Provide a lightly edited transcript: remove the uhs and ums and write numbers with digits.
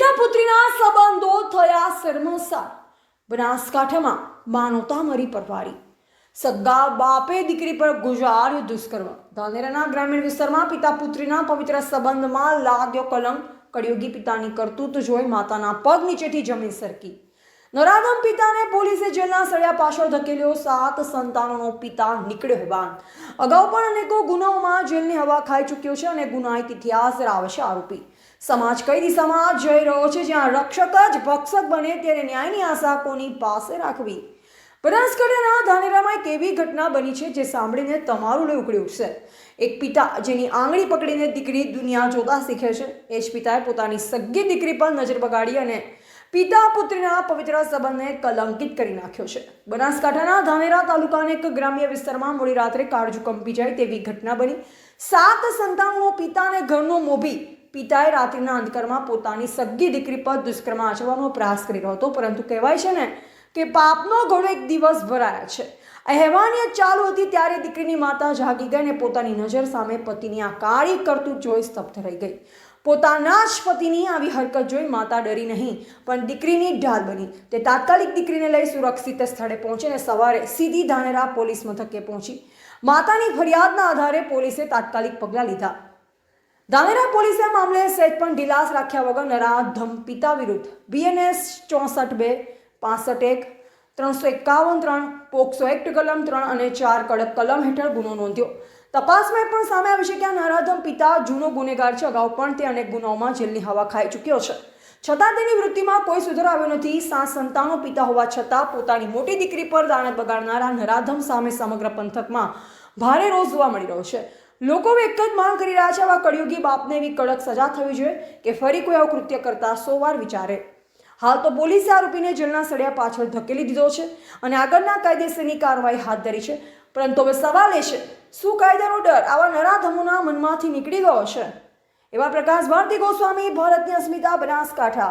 પિતા પુત્રીના સંબંધો થયા શર્મસાર। બનાસકાંઠામાં માનવતા મરી પરવારી। સગા બાપે દીકરી પર ગુજાર્યું દુષ્કર્મ। ધાનેરાના ગ્રામીણ વિસ્તારમાં પિતા પુત્રીના પવિત્ર સંબંધમાં લાગ્યો કલંક। કળિયુગી પિતાની કરતૂત જોઈ માતાના પગ નીચેથી જમીન સરકી। નરાધમ પિતાને પોલીસે જેલના સળિયા પાછળ ધકેલ્યો। 7 સંતાનોનો પિતા નીકળ્યો હેવાન। અગાઉ પણ અનેકો ગુનાઓમાં જેલની હવા ખાઈ ચૂક્યો છે અને ગુનાહિત ઇતિહાસ ધરાવે છે આરોપી। સમાજ કઈ દિશામાં જઈ રહ્યો છે, જ્યાં રક્ષક જ ભક્ષક બને ત્યારે ન્યાયની આશા કોની પાસે રાખવી? બનાસકાંઠાના ધાનેરામાં એક એવી ઘટના બની છે જે સાંભળીને તમારું લોહી ઉકળી ઉઠશે। એક પિતા જેની આંગળી પકડીને દીકરી દુનિયા જોતા શીખે છે, એ જ પિતાએ પોતાની સગી દીકરી પર નજર બગાડી અને પિતા પુત્રીના પવિત્ર સંબંધને કલંકિત કરી નાખ્યો છે। બનાસકાંઠાના ધાનેરા તાલુકાના એક ગ્રામ્ય વિસ્તારમાં મોડી રાત્રે કાળજું કંપી જાય તેવી ઘટના બની। 7 સંતાનોનો પિતા અને ઘરનો મોભી પિતાએ રાત્રિના અંધકારમાં પોતાની સગી દીકરી પર દુષ્કર્મ આચરવાનો પ્રયાસ કરી રહ્યો હતો, પરંતુ કહેવાય છે ને કે પાપનો ઘડો એક દિવસ ભરાયા છે। આ હેવાનિયત ચાલુ હતી ત્યારે દીકરીની માતા જાગી ગઈ અને પોતાની નજર સામે પતિની આ કાળી કરતૂત જોઈ સ્તબ્ધ રહી ગઈ। પોતાના જ પતિની આવી હરકત જોઈ માતા ડરી નહીં પણ દીકરીની ઢાલ બની। તે તાત્કાલિક દીકરીને લઈ સુરક્ષિત સ્થળે પહોંચીને સવારે સીધી ધાનેરા પોલીસ મથકે પહોંચી। માતાની ફરિયાદના આધારે પોલીસે તાત્કાલિક પગલાં લીધા। ધાનેરા પોલીસે મામલે સહેજ પણ ઢીલાસ રાખ્યા વગર નરાધમ પિતા વિરુદ્ધ BNS 64(2), 65(1), 351(3), પોક્સો એક્ટ કલમ 3 અને 4 કડક કલમ હેઠળ ગુનો નોંધ્યો। તપાસમાં એ પણ સામે આવ્યું છે કે આ નરાધમ પિતા જૂનો ગુનેગાર છે। અગાઉ પણ તે અનેક ગુનાઓમાં જેલની હવા ખાઈ ચૂક્યો છે, છતાં તેની વૃત્તિમાં કોઈ સુધારો આવ્યો નથી। 7 સંતાનો પિતા હોવા છતાં પોતાની મોટી દીકરી પર દાનત બગાડનારા નરાધમ સામે સમગ્ર પંથકમાં ભારે રોષ જોવા મળી રહ્યો છે। લોકો એક જ માંગ કરી રહ્યા છે, આવા કળિયુગી બાપને એવી કડક સજા થવી જોઈએ કે ફરી કોઈ આવું કૃત્ય કરતા 100 વાર વિચારે। હાલ તો પોલીસે આરોપીને જેલના સળિયા પાછળ ધકેલી દીધો છે અને આગળના કાયદેસરની કાર્યવાહી હાથ ધરી છે, પરંતુ હવે સવાલ એ છે, શું કાયદાનો ડર આવા નરાધમોના મનમાંથી નીકળી ગયો છે? એવા પ્રકાશ ભારતી ગોસ્વામી, ભારતની અસ્મિતા, બનાસકાંઠા।